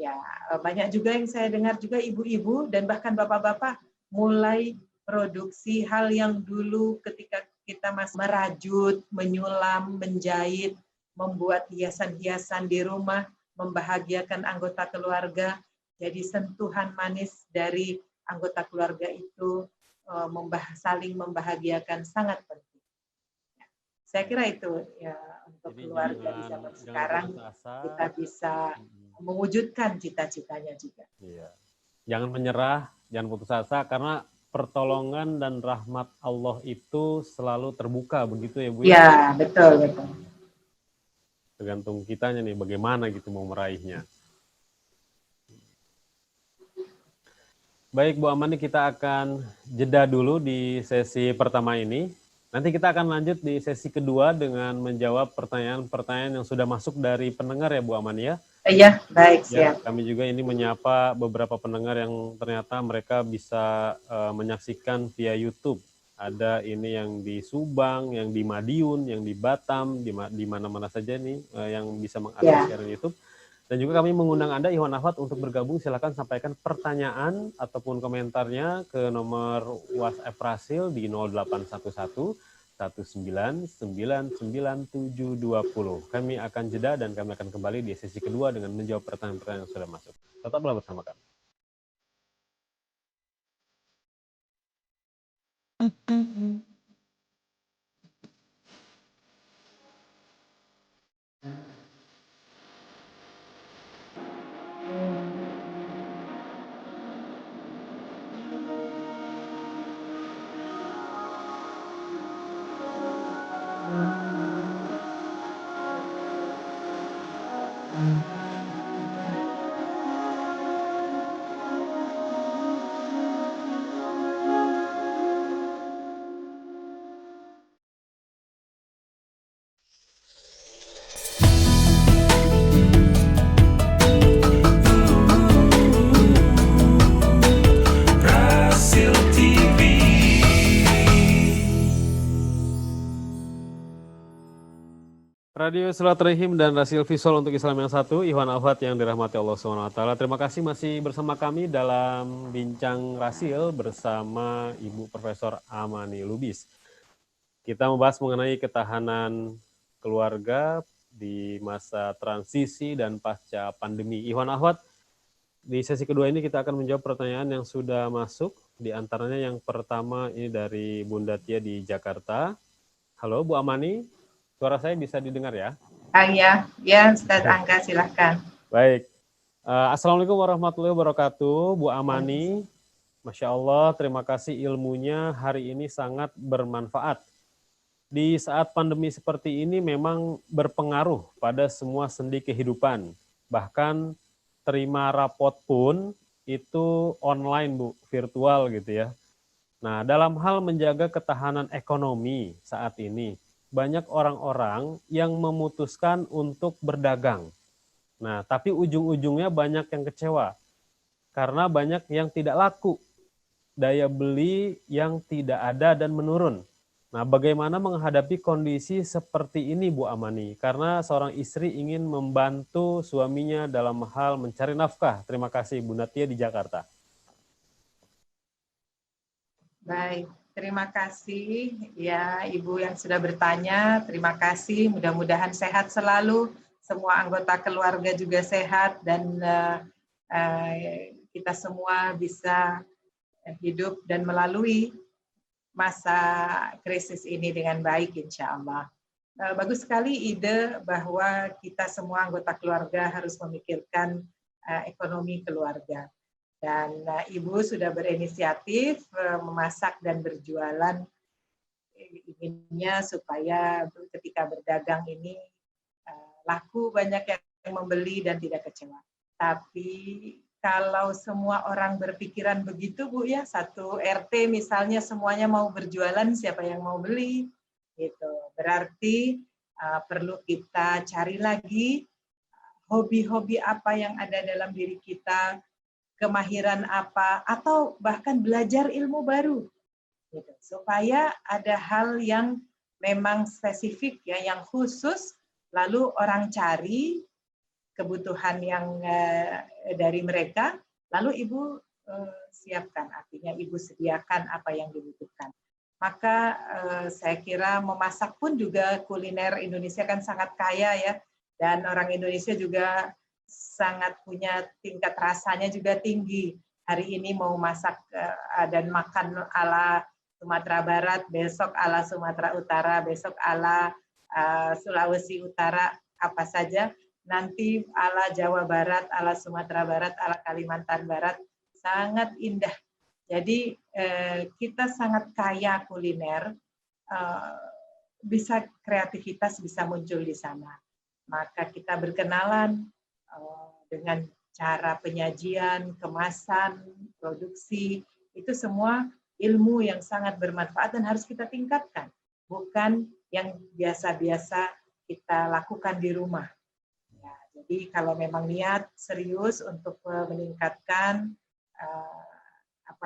Ya, banyak juga yang saya dengar juga ibu-ibu dan bahkan bapak-bapak mulai produksi hal yang dulu ketika kita masih merajut, menyulam, menjahit, membuat hiasan-hiasan di rumah, membahagiakan anggota keluarga. Jadi sentuhan manis dari anggota keluarga itu saling membahagiakan sangat penting. Saya kira itu ya, untuk Jadi keluarga di zaman sekarang kita bisa mewujudkan cita-citanya juga. Iya. Jangan menyerah, jangan putus asa, karena pertolongan dan rahmat Allah itu selalu terbuka, begitu ya Bu ya? Ya, betul, betul. Tergantung kitanya nih bagaimana gitu mau meraihnya. Baik Bu Amani, kita akan jeda dulu di sesi pertama ini. Nanti kita akan lanjut di sesi kedua dengan menjawab pertanyaan-pertanyaan yang sudah masuk dari pendengar ya Bu Amani ya. Iya, baik, Ya, siap. kami juga ini menyapa beberapa pendengar yang ternyata mereka bisa menyaksikan via YouTube. Ada ini yang di Subang, yang di Madiun, yang di Batam, di mana-mana saja nih yang bisa mengakses siaran YouTube. Dan juga kami mengundang Anda, Ikhwan Akhwat, untuk bergabung. Silakan sampaikan pertanyaan ataupun komentarnya ke nomor WhatsApp Rasil di 0811 1999720. Kami akan jeda dan kami akan kembali di sesi kedua dengan menjawab pertanyaan-pertanyaan yang sudah masuk. Tetaplah bersama kami. Radio Silaturahim dan Rasil Visual untuk Islam yang satu, Ikhwan Akhwat yang dirahmati Allah SWT. Terima kasih masih bersama kami dalam Bincang Rasil bersama Ibu Profesor Amani Lubis. Kita membahas mengenai ketahanan keluarga di masa transisi dan pasca pandemi. Ikhwan Akhwat, di sesi kedua ini kita akan menjawab pertanyaan yang sudah masuk. Di antaranya yang pertama ini dari Bunda Tia di Jakarta. Halo Bu Amani, suara saya bisa didengar ya? Ya, Ustaz Angga, silahkan. Baik. Assalamualaikum warahmatullahi wabarakatuh, Bu Amani. Masya Allah, terima kasih ilmunya hari ini sangat bermanfaat. Di saat pandemi seperti ini memang berpengaruh pada semua sendi kehidupan. Bahkan terima rapot pun itu online Bu, virtual gitu ya. Nah, dalam hal menjaga ketahanan ekonomi saat ini, banyak orang-orang yang memutuskan untuk berdagang. Nah, tapi ujung-ujungnya banyak yang kecewa karena banyak yang tidak laku. Daya beli yang tidak ada dan menurun. Nah, bagaimana menghadapi kondisi seperti ini Bu Amani? Karena seorang istri ingin membantu suaminya dalam hal mencari nafkah. Terima kasih Bu Natia di Jakarta. Baik, terima kasih ya Ibu yang sudah bertanya. Terima kasih, mudah-mudahan sehat selalu. Semua anggota keluarga juga sehat dan kita semua bisa hidup dan melalui masa krisis ini dengan baik, insya Allah. Bagus sekali ide bahwa kita semua anggota keluarga harus memikirkan ekonomi keluarga. Dan Ibu sudah berinisiatif memasak dan berjualan, inginnya supaya ketika berdagang ini laku, banyak yang membeli dan tidak kecewa. Tapi kalau semua orang berpikiran begitu Bu ya, satu RT misalnya semuanya mau berjualan, siapa yang mau beli? Gitu. Berarti perlu kita cari lagi hobi-hobi apa yang ada dalam diri kita, kemahiran apa, atau bahkan belajar ilmu baru. Gitu. Supaya ada hal yang memang spesifik ya, yang khusus, lalu orang cari kebutuhan yang dari mereka, lalu Ibu siapkan, artinya Ibu sediakan apa yang dibutuhkan. Maka saya kira memasak pun juga kuliner Indonesia kan sangat kaya ya, dan orang Indonesia juga sangat punya tingkat rasanya juga tinggi. Hari ini mau masak dan makan ala Sumatera Barat, besok ala Sumatera Utara, besok ala Sulawesi Utara, apa saja, nanti ala Jawa Barat, ala Sumatera Barat, ala Kalimantan Barat, sangat indah Jadi kita sangat kaya kuliner, bisa kreativitas bisa muncul di sana. Maka kita berkenalan dengan cara penyajian, kemasan, produksi, itu semua ilmu yang sangat bermanfaat dan harus kita tingkatkan, bukan yang biasa-biasa kita lakukan di rumah. Ya, jadi kalau memang niat serius untuk meningkatkan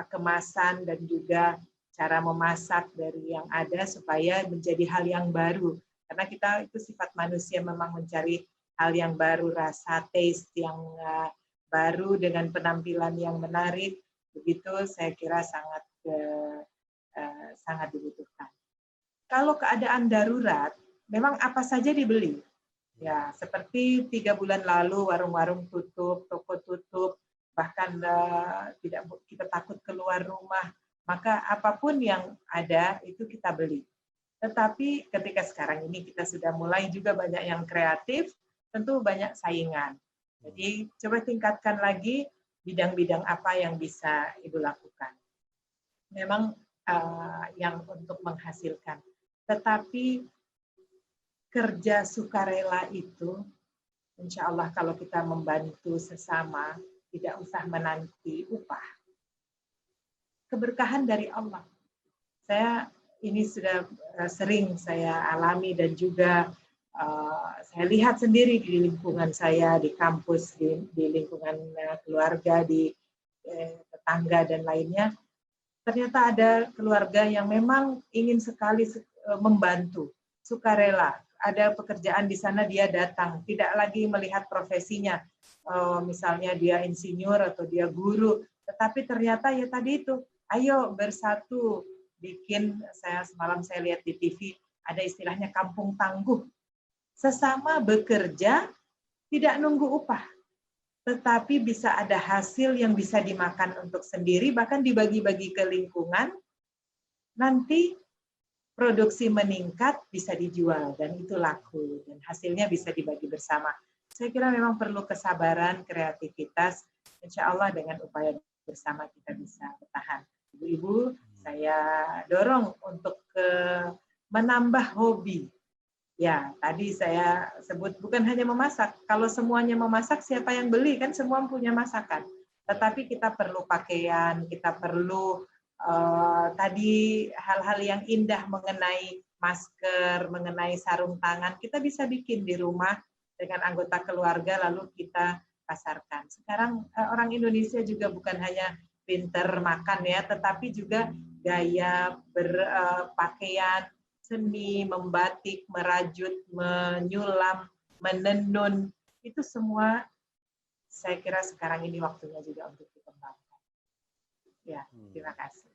kemasan dan juga cara memasak dari yang ada supaya menjadi hal yang baru. Karena kita itu sifat manusia memang mencari hal yang baru, rasa taste yang baru dengan penampilan yang menarik. Begitu saya kira sangat sangat dibutuhkan. Kalau keadaan darurat, memang apa saja dibeli. Ya, seperti 3 bulan lalu warung-warung tutup, toko tutup, bahkan tidak kita takut keluar rumah, maka apapun yang ada itu kita beli. Tetapi ketika sekarang ini kita sudah mulai juga banyak yang kreatif, tentu banyak saingan. Jadi coba tingkatkan lagi bidang-bidang apa yang bisa Ibu lakukan. Memang yang untuk menghasilkan. Tetapi kerja sukarela itu, insya Allah kalau kita membantu sesama, tidak usah menanti upah. Keberkahan dari Allah. Saya ini sudah sering saya alami dan juga saya lihat sendiri di lingkungan saya, di kampus, di lingkungan keluarga, di tetangga dan lainnya. Ternyata ada keluarga yang memang ingin sekali membantu, sukarela. Ada pekerjaan di sana dia datang, tidak lagi melihat profesinya, misalnya dia insinyur atau dia guru, tetapi ternyata ya tadi itu, ayo bersatu bikin. Semalam saya lihat di TV ada istilahnya kampung tangguh, sesama bekerja tidak nunggu upah, tetapi bisa ada hasil yang bisa dimakan untuk sendiri, bahkan dibagi-bagi ke lingkungan, nanti produksi meningkat, bisa dijual, dan itu laku, dan hasilnya bisa dibagi bersama. Saya kira memang perlu kesabaran, kreativitas, insya Allah dengan upaya bersama kita bisa bertahan. Ibu-ibu, saya dorong untuk menambah hobi. Ya, tadi saya sebut bukan hanya memasak. Kalau semuanya memasak, siapa yang beli? Kan semua punya masakan. Tetapi kita perlu pakaian, kita perlu tadi hal-hal yang indah mengenai masker, mengenai sarung tangan, kita bisa bikin di rumah dengan anggota keluarga, lalu kita pasarkan. Sekarang orang Indonesia juga bukan hanya pinter makan ya, tetapi juga gaya berpakaian, seni, membatik, merajut, menyulam, menenun, itu semua saya kira sekarang ini waktunya juga untuk dikembangkan. Ya, terima kasih.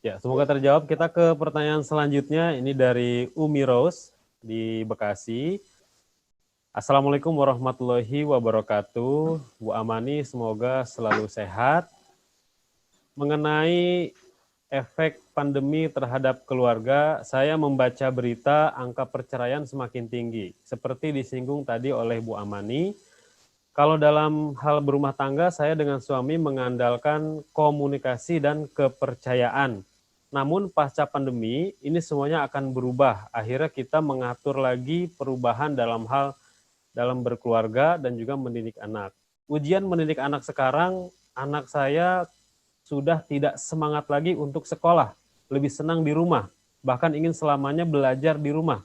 Ya, semoga terjawab. Kita ke pertanyaan selanjutnya. Ini dari Umi Rose di Bekasi. Assalamualaikum warahmatullahi wabarakatuh. Bu Amani, semoga selalu sehat. Mengenai efek pandemi terhadap keluarga, saya membaca berita angka perceraian semakin tinggi. Seperti disinggung tadi oleh Bu Amani, kalau dalam hal berumah tangga, saya dengan suami mengandalkan komunikasi dan kepercayaan. Namun pasca pandemi, ini semuanya akan berubah. Akhirnya kita mengatur lagi perubahan dalam berkeluarga dan juga mendidik anak. Ujian mendidik anak sekarang, anak saya sudah tidak semangat lagi untuk sekolah, lebih senang di rumah, bahkan ingin selamanya belajar di rumah.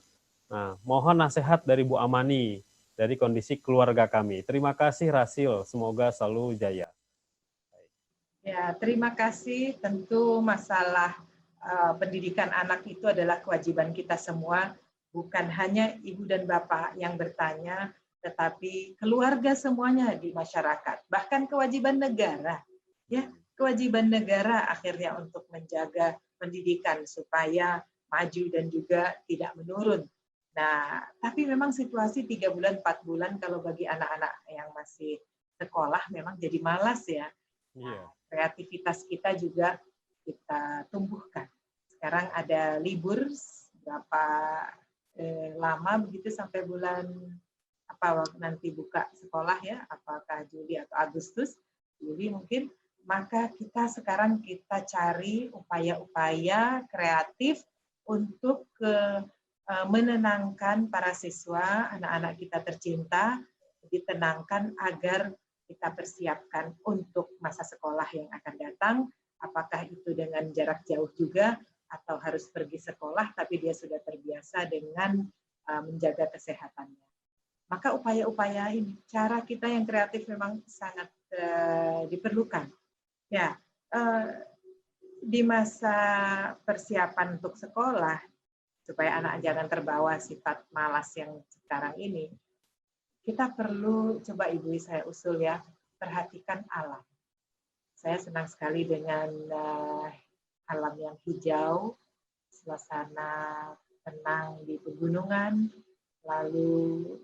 Nah, mohon nasihat dari Bu Amani, dari kondisi keluarga kami. Terima kasih Rasil, semoga selalu jaya. Ya, terima kasih. Tentu masalah pendidikan anak itu adalah kewajiban kita semua, bukan hanya ibu dan bapak yang bertanya, tetapi keluarga semuanya di masyarakat, bahkan kewajiban negara. Ya, kewajiban negara akhirnya untuk menjaga pendidikan supaya maju dan juga tidak menurun. Nah, tapi memang situasi 3 bulan, 4 bulan kalau bagi anak-anak yang masih sekolah memang jadi malas ya. Nah, kreativitas kita juga kita tumbuhkan. Sekarang ada libur berapa lama begitu sampai bulan apa nanti buka sekolah ya, apakah Juli atau Agustus, Juli mungkin. maka sekarang kita cari upaya-upaya kreatif untuk menenangkan para siswa, anak-anak kita tercinta, ditenangkan agar kita persiapkan untuk masa sekolah yang akan datang, apakah itu dengan jarak jauh juga, atau harus pergi sekolah, tapi dia sudah terbiasa dengan menjaga kesehatannya. Maka upaya-upaya ini, cara kita yang kreatif memang sangat diperlukan. Ya, di masa persiapan untuk sekolah, supaya anak jangan terbawa sifat malas yang sekarang ini, kita perlu, coba Ibu saya usul ya, perhatikan alam. Saya senang sekali dengan alam yang hijau, suasana tenang di pegunungan, lalu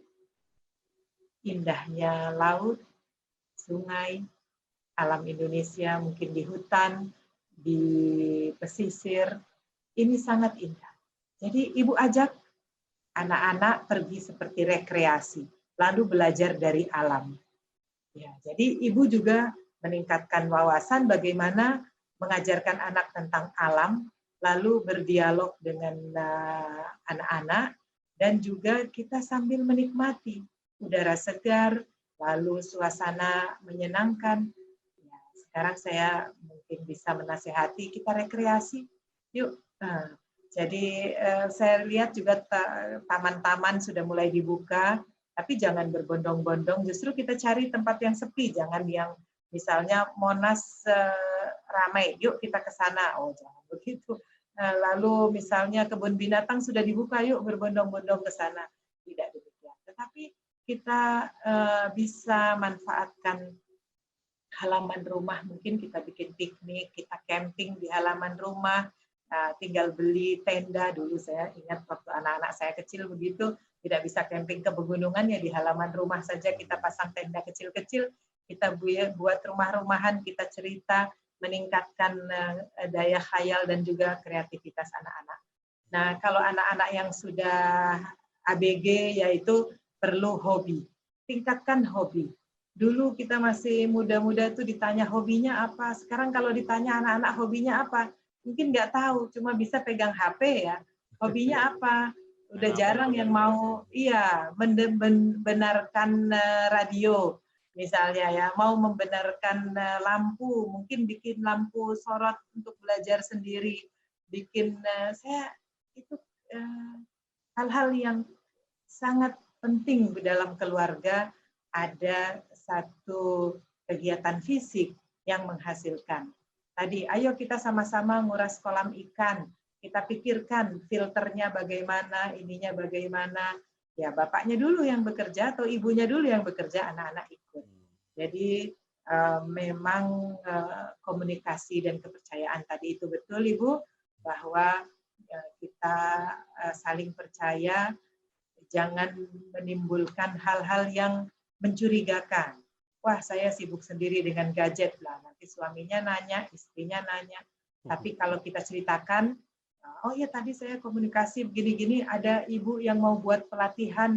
indahnya laut, sungai, alam Indonesia mungkin di hutan, di pesisir, ini sangat indah. Jadi Ibu ajak anak-anak pergi seperti rekreasi, lalu belajar dari alam. Ya, jadi Ibu juga meningkatkan wawasan bagaimana mengajarkan anak tentang alam, lalu berdialog dengan anak-anak, dan juga kita sambil menikmati udara segar, lalu suasana menyenangkan. Ya, sekarang saya mungkin bisa menasihati kita rekreasi, yuk. Jadi saya lihat juga taman-taman sudah mulai dibuka, tapi jangan berbondong-bondong, justru kita cari tempat yang sepi, jangan yang misalnya Monas ramai, yuk kita ke sana, oh jangan begitu. Lalu misalnya kebun binatang sudah dibuka, yuk berbondong-bondong ke sana, tidak demikian. Tetapi kita bisa manfaatkan halaman rumah, mungkin kita bikin piknik, kita camping di halaman rumah, tinggal beli tenda. Dulu saya ingat waktu anak-anak saya kecil begitu, tidak bisa camping ke pegunungan, ya di halaman rumah saja kita pasang tenda kecil-kecil, kita buat rumah-rumahan, kita cerita, meningkatkan daya khayal dan juga kreativitas anak-anak. Nah, kalau anak-anak yang sudah ABG, yaitu perlu hobi, tingkatkan hobi. Dulu kita masih muda-muda tuh ditanya hobinya apa, sekarang kalau ditanya anak-anak hobinya apa, mungkin nggak tahu, cuma bisa pegang HP ya. Hobinya apa? Udah jarang yang mau membenarkan radio misalnya ya, mau membenarkan lampu, mungkin bikin lampu sorot untuk belajar sendiri, bikin saya itu hal-hal yang sangat penting di dalam keluarga, ada satu kegiatan fisik yang menghasilkan. Tadi, ayo kita sama-sama nguras kolam ikan. Kita pikirkan filternya bagaimana, ininya bagaimana. Ya, bapaknya dulu yang bekerja atau ibunya dulu yang bekerja, anak-anak ikut. Jadi, memang komunikasi dan kepercayaan tadi itu betul, Ibu, bahwa kita saling percaya, jangan menimbulkan hal-hal yang mencurigakan. Wah, saya sibuk sendiri dengan gadget lah. Nanti suaminya nanya, istrinya nanya. Tapi kalau kita ceritakan, oh ya tadi saya komunikasi begini-gini, ada ibu yang mau buat pelatihan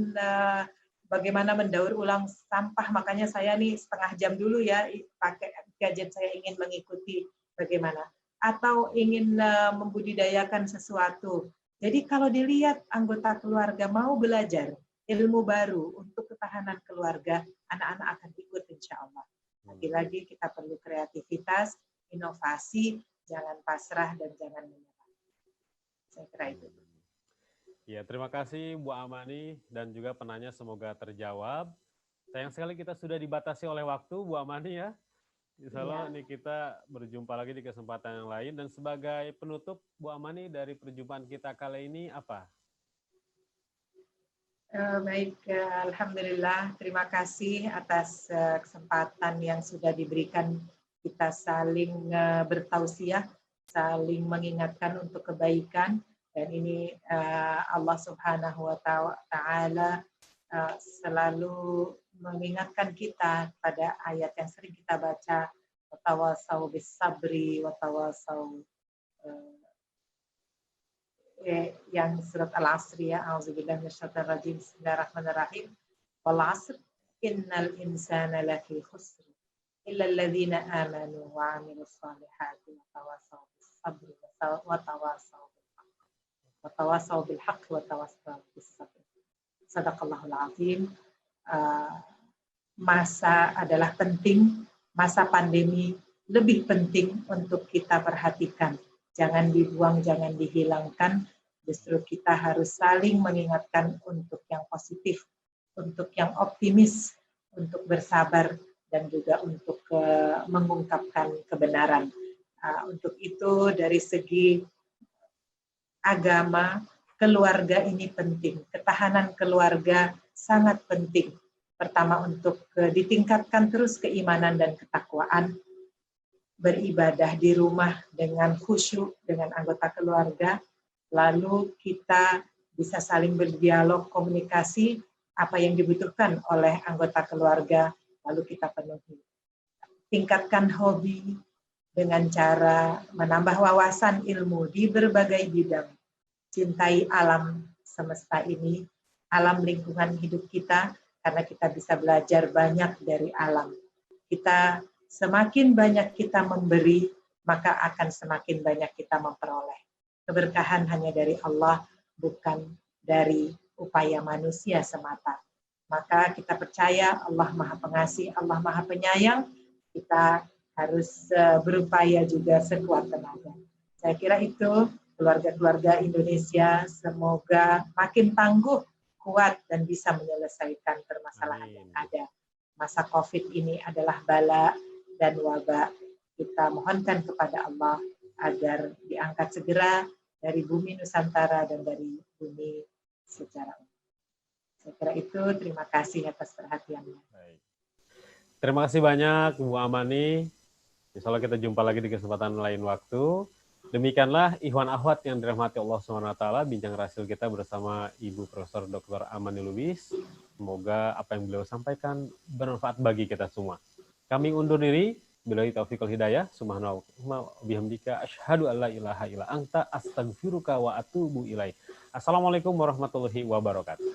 bagaimana mendaur ulang sampah, makanya saya nih setengah jam dulu ya pakai gadget, saya ingin mengikuti bagaimana. Atau ingin membudidayakan sesuatu. Jadi kalau dilihat anggota keluarga mau belajar ilmu baru untuk ketahanan keluarga, anak-anak akan ikut insya Allah. Lagi-lagi kita perlu kreativitas, inovasi, jangan pasrah dan jangan menyerah. Saya kira itu. Ya, terima kasih Bu Amani dan juga penanya, semoga terjawab. Sayang sekali kita sudah dibatasi oleh waktu, Bu Amani ya. Insya Allah ini kita berjumpa lagi di kesempatan yang lain. Dan sebagai penutup, Bu Amani, dari perjumpaan kita kali ini apa? Baik, alhamdulillah, terima kasih atas kesempatan yang sudah diberikan, kita saling bertausiah, saling mengingatkan untuk kebaikan, dan ini Allah Subhanahu wa taala selalu mengingatkan kita pada ayat yang sering kita baca, watawasau bis sabri watawasau, yang surat Al-Asr ya, auzubillahi minasyaitonir rajim, bismillahirrahmanirrahim, wal 'asr innal insana lafi khusr illal ladzina amanu wa 'amilus shalihati wa tawassaw bis sabri wa tawassaw bil haqq wa tawassaw bis sabr. Shadaqallahul azim. Masa adalah penting, masa pandemi lebih penting untuk kita perhatikan. Jangan dibuang, jangan dihilangkan. Justru kita harus saling mengingatkan untuk yang positif, untuk yang optimis, untuk bersabar, dan juga untuk mengungkapkan kebenaran. Untuk itu dari segi agama, keluarga ini penting. Ketahanan keluarga sangat penting. Pertama untuk ditingkatkan terus keimanan dan ketakwaan, beribadah di rumah dengan khusyuk dengan anggota keluarga, lalu kita bisa saling berdialog, komunikasi, apa yang dibutuhkan oleh anggota keluarga, lalu kita penuhi. Tingkatkan hobi dengan cara menambah wawasan ilmu di berbagai bidang. Cintai alam semesta ini, alam lingkungan hidup kita, karena kita bisa belajar banyak dari alam. Kita semakin banyak kita memberi, maka akan semakin banyak kita memperoleh. Keberkahan hanya dari Allah, bukan dari upaya manusia semata. Maka kita percaya Allah Maha Pengasih, Allah Maha Penyayang, kita harus berupaya juga sekuat tenaga. Saya kira itu keluarga-keluarga Indonesia semoga makin tangguh, kuat, dan bisa menyelesaikan permasalahan yang ada. Masa COVID ini adalah bala dan wabah. Kita mohonkan kepada Allah agar diangkat segera dari bumi Nusantara dan dari bumi secara umum. Saya kira itu, terima kasih atas perhatiannya. Baik. Terima kasih banyak Bu Amani. Insya Allah kita jumpa lagi di kesempatan lain waktu. Demikianlah Ikhwan Akhwat yang dirahmati Allah SWT, bincang rahasil kita bersama Ibu Profesor Dr. Amani Lubis. Semoga apa yang beliau sampaikan bermanfaat bagi kita semua. Kami undur diri. Billahi taufiq wal hidayah. Subhanallah bihamdika asyhadu an la ilaha illa anta astaghfiruka wa atubu ilaik. Assalamualaikum warahmatullahi wabarakatuh.